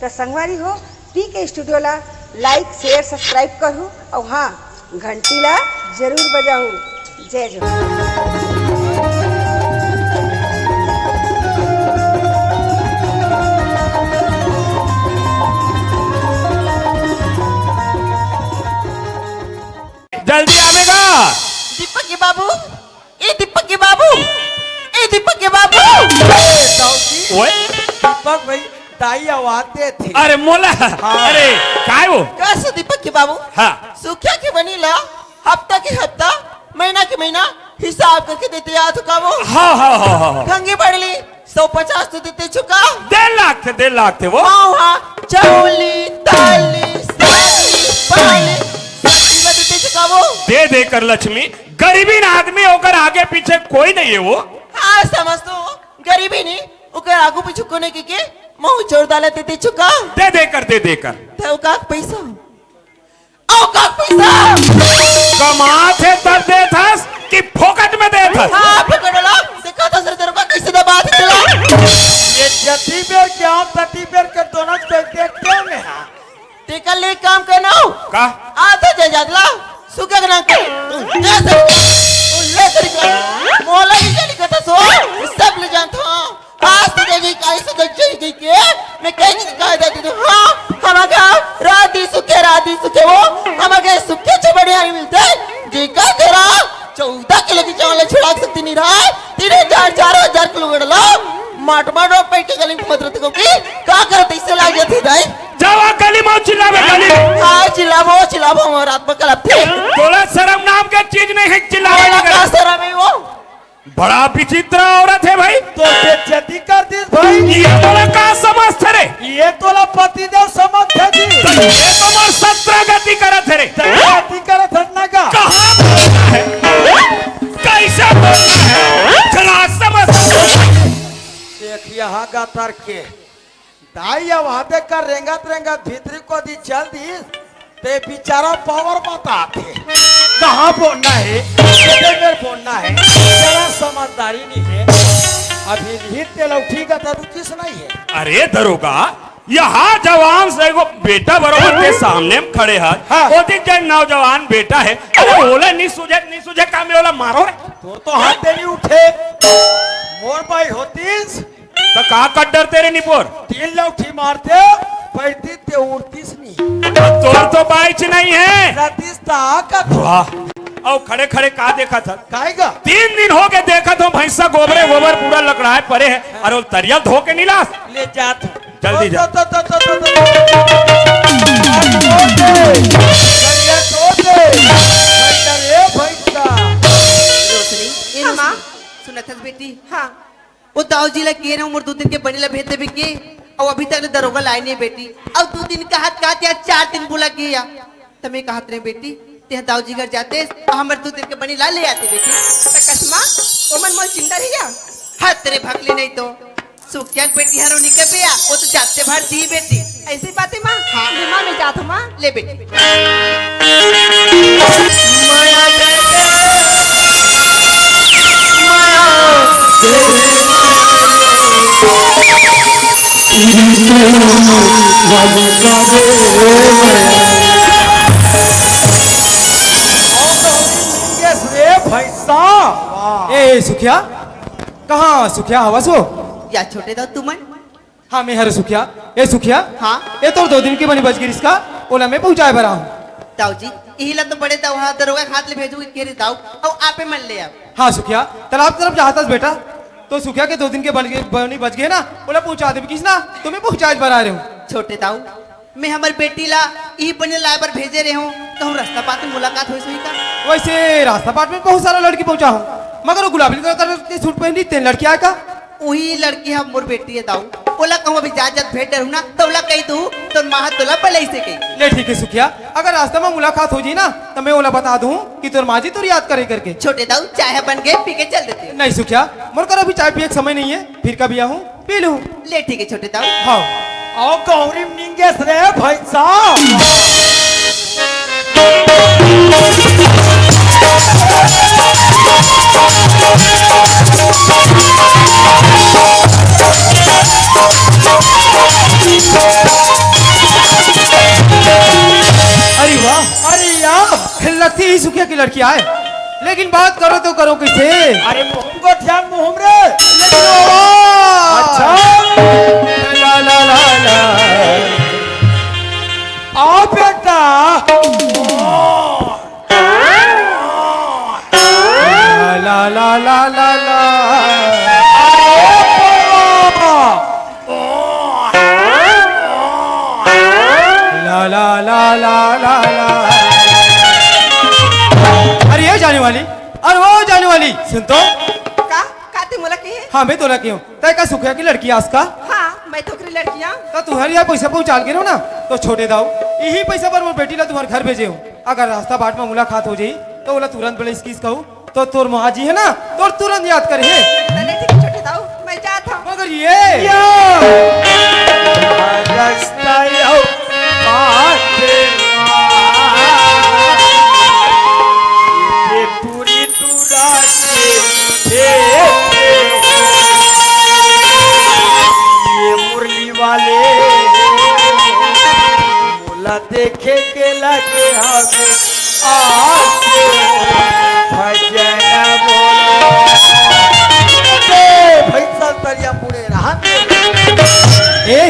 तो संगवारी हो पीके स्टूडियो ला लाइक शेयर सब्सक्राइब करूँ और हाँ घंटी ला जरूर बजाऊँ। जय जय। जल्दी आवेगा दीपक के बाबू, ए दीपक के बाबू, ए दीपक के बाबू। ओए दीपक भाई दाई आवाते थे। अरे मोला अरे काय वो कैसे दीपक के बाबू? हाँ सुखिया के बनी ला हफ्ता के हफ्ता महीना के महीना हिसाब करके देते याद का वो। हाँ हाँ हाँ हाँ खंगी बढ़ ली 150 तो देते चुका। 1.5 लाख थे वो। हाँ हाँ चौली ताली साली पाली देते चुका वो। दे कर लक्ष्मी गरीबी ना आदमी होकर आगे पीछे कोई नहीं है वो। हाँ समझ तो गरीबी नहीं उकर आगू पीछू कोने के मुंह जोड़ डाले देते चुका। दे कर तो का पैसा ओ का पैसा कमा थे तब दे था कि फोकट में दे था। हाँ पकड़ला देखा था सर तेरे को कैसे दबा दिया। ये जति बेर क्या तटी बेर के दोनों देखते क्यों में हां टेकल ले काम करना हो का आधा जा जादला सुके ना ऐसे ले कर मोला की चली कथा सो सब ले जानता आज तो गई काई से गई के मैं कहने की कह देती हूं। हां हमारा राधी सुखे वो हमारे सुखे से बढ़िया नहीं मिलते जी का तेरा 14 किलो की चावल छिड़ा सकती नहीं रहा 3000 किलो गड़ला माटमाडो पैके गली मदरत को की का करते इससे लाग जाती दाई जावा गली में चिल्लावे गली। हाँ चिल्लावो रात में कल थे तोला शर्म नाम के चीज नहीं है चिल्लावे का शर्म है वो। बड़ा विचित्र औरत है भाई। तो बेइज्जती कर दी भाई। ये तोला का समझ रे ये तोला पतिदेव समझ थे जी। ये तुम्हार 17 गति करत है रे। गति करत हन्ना का कहाँ बोलना है कैसे बोलना है जरा समझ। देख यहाँ गातर के दाई आवाते कर रेंगत भीतरी को दी चल दी ते बेचारा पावर बताते कहाँ बोलना है कितने देर बोलना है जरा समझदारी नहीं है अभी नहीं तेल उठीगा तो किस नहीं है। अरे दरोगा यहाँ जवान से वो बेटा बरोबर के सामने खड़े हैं। हाँ। वो दिन जब नौजवान बेटा है अरे बोले नहीं सूझे काम में बोला मारो रे तो हाथ नहीं उठे मोर भाई होतीस तो का कड्डर तेरे निपोर 3 लौठी मारते पैती ते उड़तीस नहीं तोर तो बाइच नहीं है रतीस ताकत वाह और खड़े का देखा था काहेगा 3 दिन हो गए देखा तो भैंसा गोबर पूरा लकड़ाए पड़े है अरे वो तरिया धो के नीला ले जात जल्दी जा। माँ सुनत बेटी हाँ वो दाऊ जी ला के उम्र 2 दिन के बनेला भेज देबे के और अभी तक दरोगा लाई नहीं बेटी अब 2 दिन का हाथ का 4 दिन बुला के या तमे कहत रे बेटी ते दाऊ जी घर जाते हमर 2 दिन के बनी ला ले आते बेटी कसमा ओमन मोल चिंता रहिया हाथ तेरे भगली नहीं तो सुखिया बेटी हरो निके पिया वो तो जाते भर दी बेटी ऐसी बातें माँ हाँ माँ मैं जात हूँ माँ ले बेटी ए सुखिया कहाँ सुखिया हवस हो या छोटे दाऊ तुमन हाँ मैं हर सुखिया ए सुखिया हाँ ये तो 2 दिन की बनी बच गई इसका ओला में पहुंचाए भरा हूँ। दाऊ जी यही ला तो बड़े दाऊ हाथ दरोगा हाथ ले भेजू के रे दाऊ और आपे मन ले आप हाँ सुखिया तालाब तरफ जाता बेटा तो सुखिया के 2 दिन के बनी बच गए ना बोला पहुंचा दे किस ना तुम्हें पहुंचा भरा रहे हूँ। छोटे दाऊ मैं हमार बेटी ला यही बने लाए पर भेजे रहे हूँ तो हम रास्ता पात में मुलाकात हुई का वैसे रास्ता पाट में बहुत सारा लड़की पहुंचा हूँ मगर वो गुलाबी कलर के सूट पहनी 3 लड़की आया का वही लड़की हम मोर बेटी है दाऊ बोला कहूँ अभी जात भेंट डरू ना तो बोला कही दू तो माह तोला पहले से कही ले ठीक है सुखिया अगर रास्ते में मुलाकात हो जी ना तो मैं ओला बता दूं कि तोर माजी तुर याद करे करके। छोटे दाऊ चाय बन गए पी के चल देते नहीं सुखिया मोर कर अभी चाय पिए का समय नहीं है फिर कभी आऊँ पी लूँ। ले ठीक है छोटे दाऊ हाँ आओ गौरी निंगेश रे भाई साहब यही सुखिया की लड़की आए, लेकिन बात करो तो करो किसे? अरे मुहम को ध्यान मुहम रे। लेकिन आवाज! अच्छा ला ला ला ला आओ बेटा। ला ला ला ला ला ला ला ला ला ला ला। अरे ये जाने वाली, अरे वो जाने वाली, सुन तो। का ते मला की हाँ मैं तोला क्यों तय का सुखिया की लड़की आज का हाँ मैं थोकरी लड़कियां तो तुम्हारे यहाँ पैसा पहुँचा के रहो ना तो छोटे दाओ यही पैसा पर वो बेटी ला तुम्हारे घर भेजे हूँ। अगर रास्ता बाट में मुलाकात हो जाई तो बोला तुरंत बोले इसकी कहूँ तो तोर महाजी है ना तो तुरंत याद करे है। चले ठीक है छोटे दाऊ मैं जाता हूँ। मगर ये रास्ता यो बाटे ये पूरी टूरा के ये मुरली वाले मोला देखे के लगे हमें आके भजना बोलो भैसा तरिया पूरे रहा ए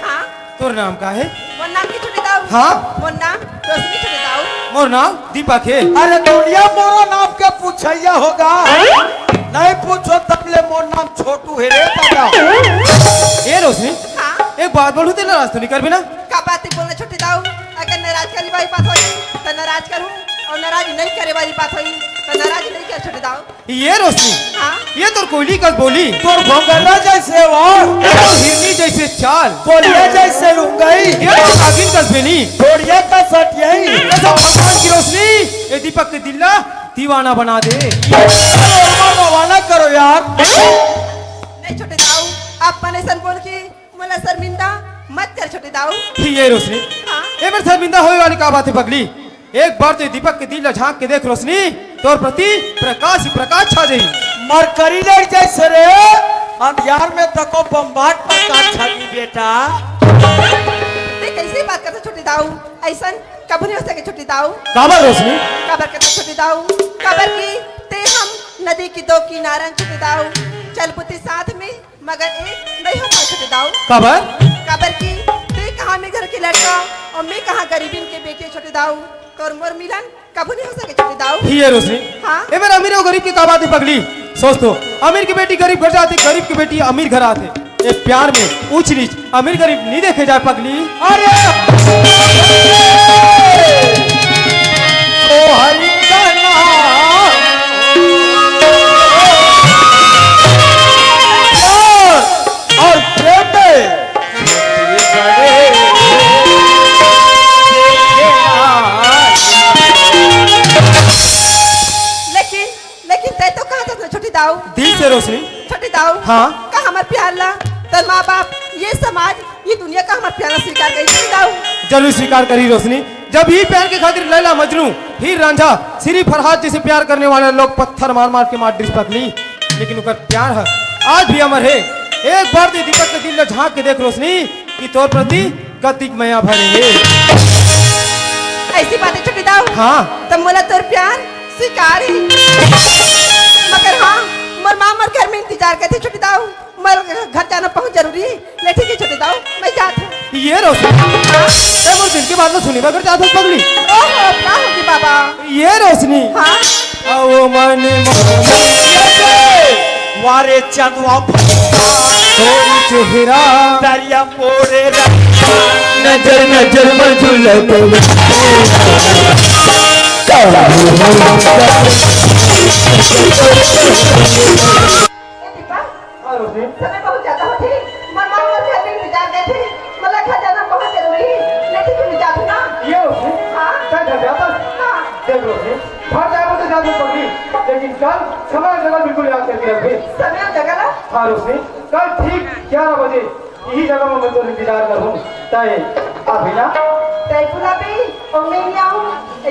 हाँ तोर नाम का है? मोर नाम की छोटे दाऊ हाँ? मोर नाम रोशनी छोटे दाऊ। मोर नाम दीपक है। अरे दुनिया मोरा नाम के पूछैया होगा नहीं पूछो तबले मोर नाम छोटू है रे दादा। ए रोशनी हाँ एक बात बोलूं तेरा रास्ता नहीं कर बिना का बात बोलना छोटे दाऊ। अगर नाराज करने वाली बात होई तो नाराज करूँ और नाराज नहीं करे वाली बात होई तो नाराज नहीं कर छोटे दाऊ। ये रोशनी हाँ ये तोर कोयली कस बोली तोर भोंगला जैसे वार तो हिरनी जैसे चाल बोलिया जैसे रुंगई ये तो नागिन कस बेनी थोड़िया का सट यही ऐसा भगवान की रोशनी ये दीपक के दिल्ला दीवाना बना दे। रवाना करो यार। नहीं छोटे दाऊ आप मने सन बोल के मला शर्मिंदा मत कर छोटे दाऊ। ये रोशनी हाँ ए मेरे शर्मिंदा होने वाली का बात है पगली। एक बार तो दीपक के दिल झांक के देख रोशनी तोर प्रति प्रकाश ही प्रकाश छा जाई। मरकरी लड़ जैसे रे अंधियार में तको बम्बाट प्रकाश छगी बेटा। ते कैसे बात करते छोटे दाऊ ऐसन कब नहीं हो सके छोटे दाऊ। काबर रोशनी कबर करते छोटे दाऊ कबर की ते हम नदी की दो किनारन छोटे दाऊ चल पुती साथ में मगर एक नहीं हो पाए छोटे दाऊ। काबर कबर की ते कहाँ में घर के लड़का और मैं कहाँ गरीबीन के बेटे छोटे दाऊ और मोर मिलन कब नहीं हो सके छोटे दाऊ। ये रोशनी हाँ ए मेरे अमीर और गरीब की का बात है पगली। सोच तो अमीर की बेटी गरीब घर जाती गरीब की बेटी अमीर घर आते ये प्यार में ऊंच नीच अमीर गरीब नहीं देखे जाए पगली। अरे तो हरि का नाम और बेटे लेकिन लेकिन ते तो कहा था छोटे दाऊ दिल से रोशनी छोटे दाऊ हाँ? का हमार प्यार ला तर माँ बाप ये समाज ये दुनिया का हमार प्यार स्वीकार कर छोटे दाऊ। जरूर स्वीकार करी रोशनी। जब ही प्यार के खातिर लैला मजनू हीर रांझा सिरी फरहाद जैसे प्यार करने वाले लोग पत्थर मार मार के मार डिस पकली लेकिन उनका प्यार है आज भी अमर है। एक बार तो दीपक के दिल में झांक के देख रोशनी कि तोर प्रति कतिक मया भरे है। ऐसी बातें छोटे दाऊ हाँ तब मोला तोर प्यार स्वीकार है मगर हाँ मोर माँ मोर घर में इंतजार करते छोटे दाऊ मोर घर जाना बहुत जरूरी है। ले ठीक है छोटे दाऊ मैं जाती हूँ। ये रोशनी तब वो दिन के बाद में सुनी मगर जात पगली। ओहो क्या होगी बाबा। ये रोशनी हाँ ओ मन वारे चंदवा तोरी चेहरा दरिया मोरे नजर नजर में झुलक समय बहुत ज्यादा होती मोर माँ मोर घर में इंतजार करते मोला घर जाना बहुत जरूरी है। ले ठीक है मैं जाती ना। ये रोशनी हाँ क्या कर जाता हाँ देख रोशनी भाग जाएगा तो जादू पगली लेकिन कल समय जगह बिल्कुल याद करके रखे। समय और जगह ना हाँ रोशनी कल ठीक 11 बजे यही जगह में मैं तो इंतजार करूँ चाहे अभी ना तय गुलाबी और मैं नहीं आऊँ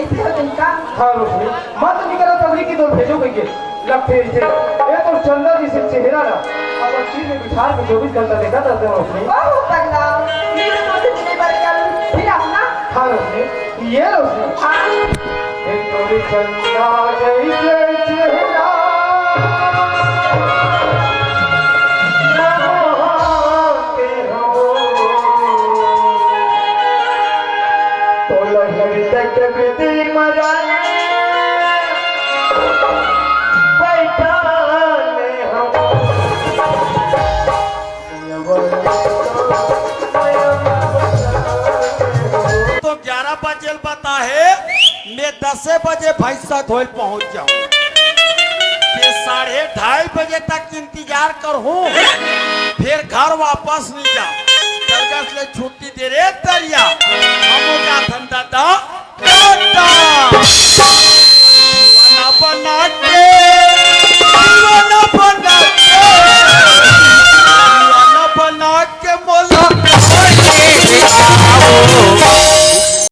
ऐसे हो जिनका। हाँ रोशनी मत निकला तबली की तो भेजो कहिए लगते से ये तो चंदा जी से चेहरा ना अपन चीज में बिठार के 24 घंटा देखा था रोशनी। ओह पगला मेरे दोस्त ने बरकल फिर आऊँ ना। हाँ रोशनी ये रोशनी हाँ एक तो तो 11 बजे बता है, मैं 10 बजे भैंसा धोल पहुंच जाऊं, फिर 2:30 बजे तक इंतजार कर हूं, फिर घर वापस नहीं जाऊं। जगह से छुट्टी दे रे तरिया, हम हो जा धंधा